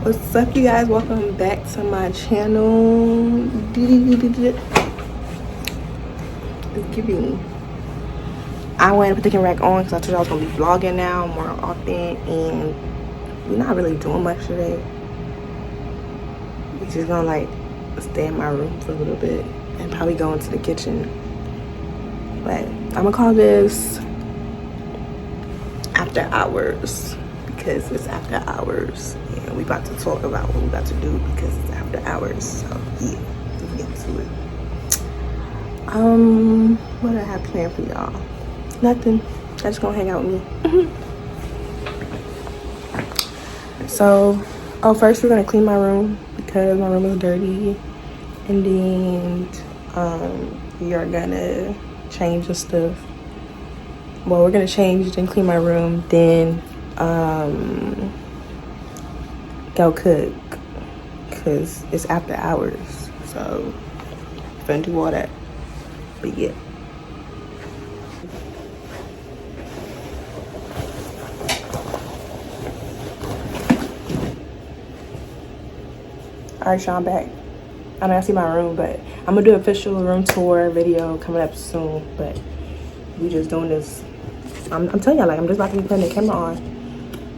What's up, you guys? Welcome back to my channel. It's giving. I went and put the camera back on because I told you I was gonna be vlogging now more often, and we're not really doing much today. We're just gonna like stay in my room for a little bit and probably go into the kitchen. But I'm gonna call this after hours because it's after hours, and we about to talk about what we about to do because it's after hours. So yeah, let's get to it. What I have planned for y'all? Nothing. Just gonna hang out with me. So, first we're gonna clean my room because my room is dirty, and then we are gonna change the stuff. Well, we're gonna change and clean my room, then go cook because it's after hours. So, gonna do all that. But yeah. Alright, y'all, I'm back. I know I see my room, but I'm gonna do an official room tour video coming up soon. But we just doing this. I'm telling y'all, like, I'm just about to be putting the camera on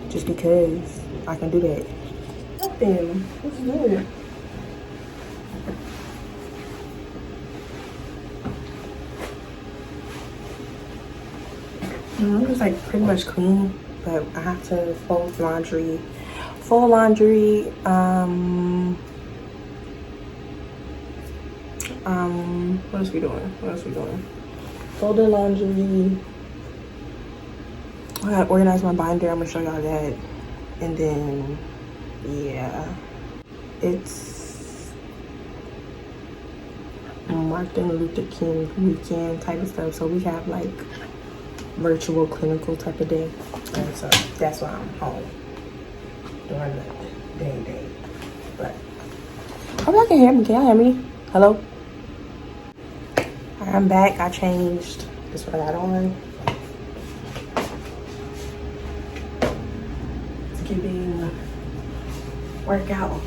just because I can do that. Nothing. What's good? I'm just like pretty much clean, but I have to fold laundry. Fold laundry. What else we doing? Fold the laundry. I gotta organize my binder. I'm gonna show y'all that. And then, yeah, it's Martin Luther King weekend type of stuff. So we have like virtual clinical type of day. And so that's why I'm home during the day. But hope y'all can hear me. Can y'all hear me? Hello? Alright, I'm back. I changed. This is what I got on. It's giving workout.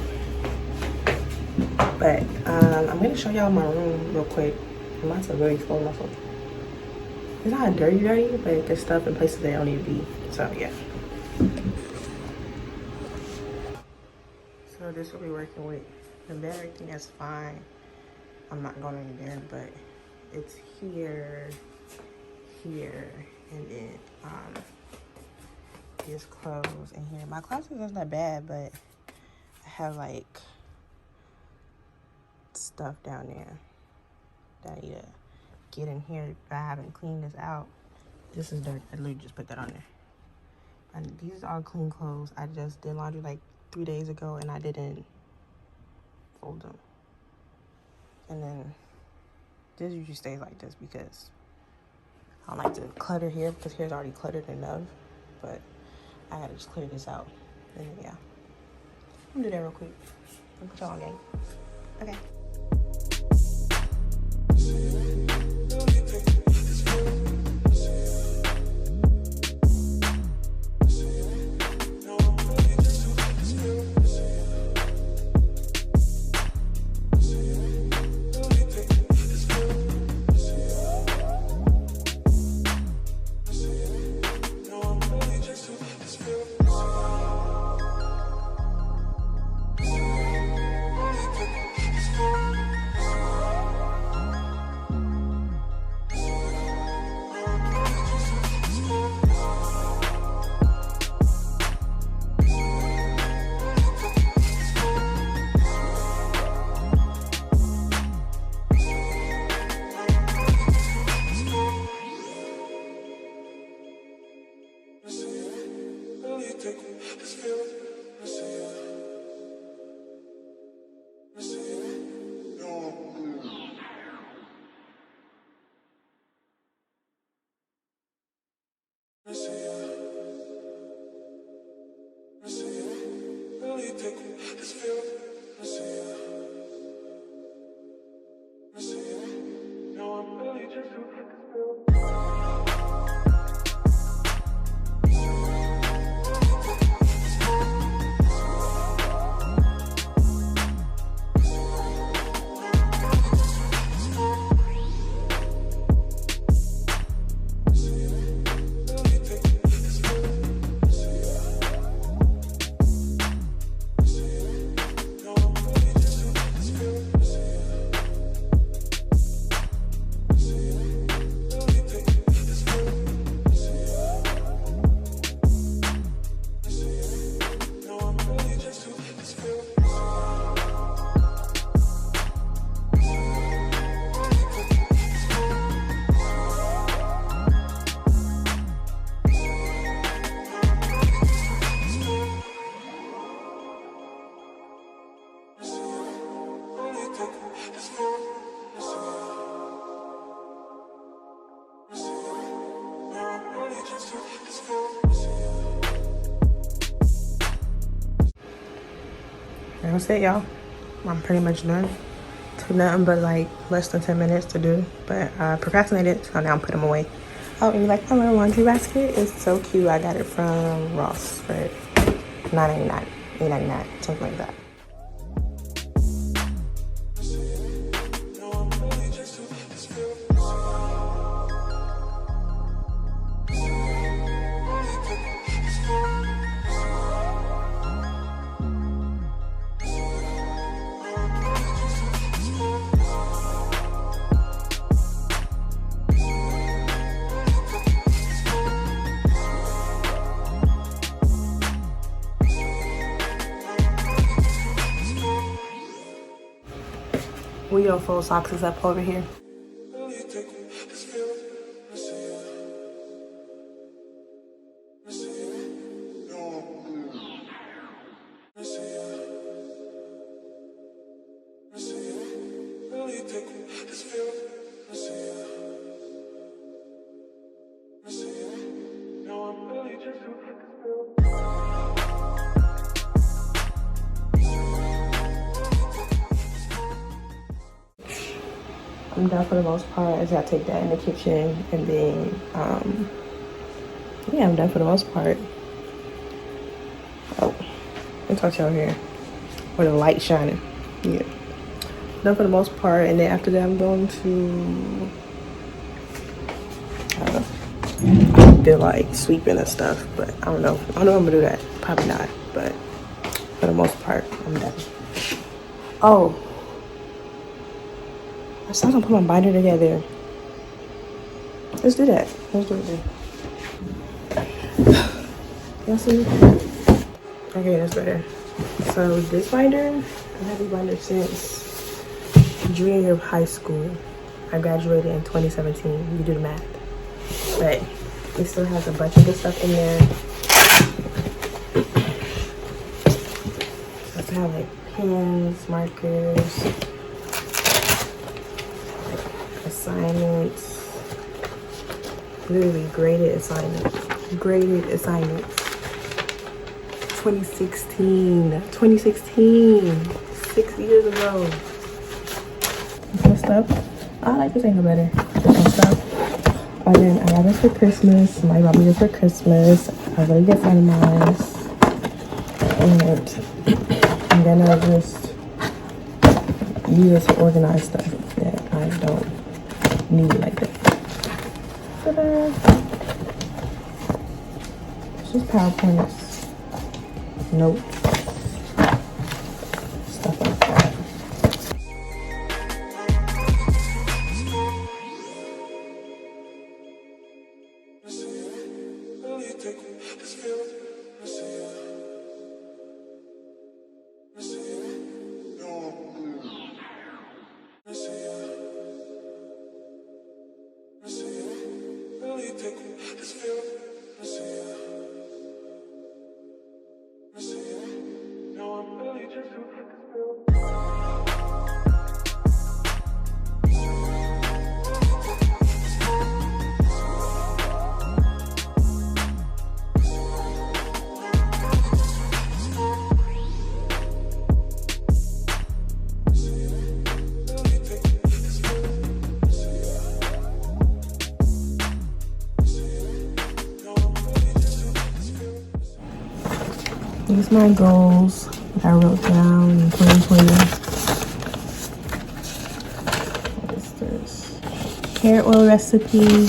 But I'm gonna show y'all my room real quick. I'm about to really fold myself. It's not dirty, but there's stuff in places that don't need to be. So yeah. So this will be working with the bed. Everything is fine. I'm not going in there, but it's here, and then there's clothes in here. My closet isn't that bad, but I have like stuff down there that I need to get in here. I haven't cleaned this out. This is dirty. I literally just put that on there. And these are all clean clothes. I just did laundry like 3 days ago, and I didn't fold them. And then this usually stays like this because I don't like to clutter here because here's already cluttered enough. But I gotta just clear this out. And then, yeah, I'm gonna do that real quick. I'll put y'all on game. Okay. that's it, y'all. I'm pretty much done. Took nothing but like less than 10 minutes to do, but I procrastinated, so now I'm putting them away. Oh, and you like my little laundry basket? It's so cute. I got it from Ross for $9.99, $8.99, something like that. We gonna fold socks up over here. I'm done for the most part. I just gotta take that in the kitchen, and then yeah, I'm done for the most part. Oh, let me talk to y'all here where the light shining. Yeah, done for the most part, and then after that I'm going to I feel like sweeping and stuff, but I don't know if I'm gonna do that. Probably not, but for the most part I'm done. Oh, I still don't put my binder together. Let's do that. Let's do it then. Y'all see? Okay, that's better. So this binder, I've had this binder since junior year of high school. I graduated in 2017. You do the math. But it still has a bunch of good stuff in there. It have like pens, markers, assignments, literally graded assignments. 2016, 6 years ago. This stuff, I like this ain't no better. This stuff. And then I got this for Christmas. Somebody bought me this for Christmas. I really get fun of mine. And I'm gonna just use it to organize stuff that I don't need like that. Ta-da! It's just PowerPoints, notes, stuff like that. These are my goals that I wrote down in 2020. What is this? Hair oil recipe.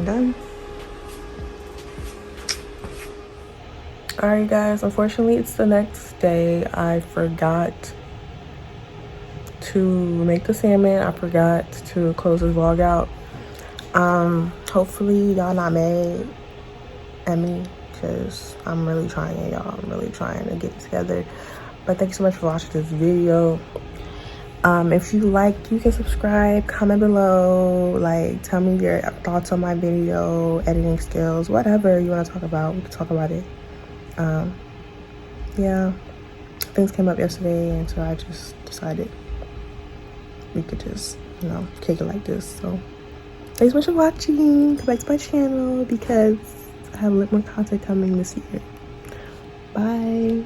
Done. Alright guys, unfortunately it's the next day. I forgot to make the salmon. I forgot to close this vlog out. Hopefully y'all not mad at me because I'm really trying, y'all. I'm really trying to get it together. But thank you so much for watching this video. If you like, you can subscribe, comment below, like tell me your thoughts on my video, editing skills, whatever you want to talk about, we can talk about it. Yeah, things came up yesterday, and so I just decided we could just, you know, kick it like this. So thanks so much for watching. Come back to my channel because I have a lot more content coming this year. Bye.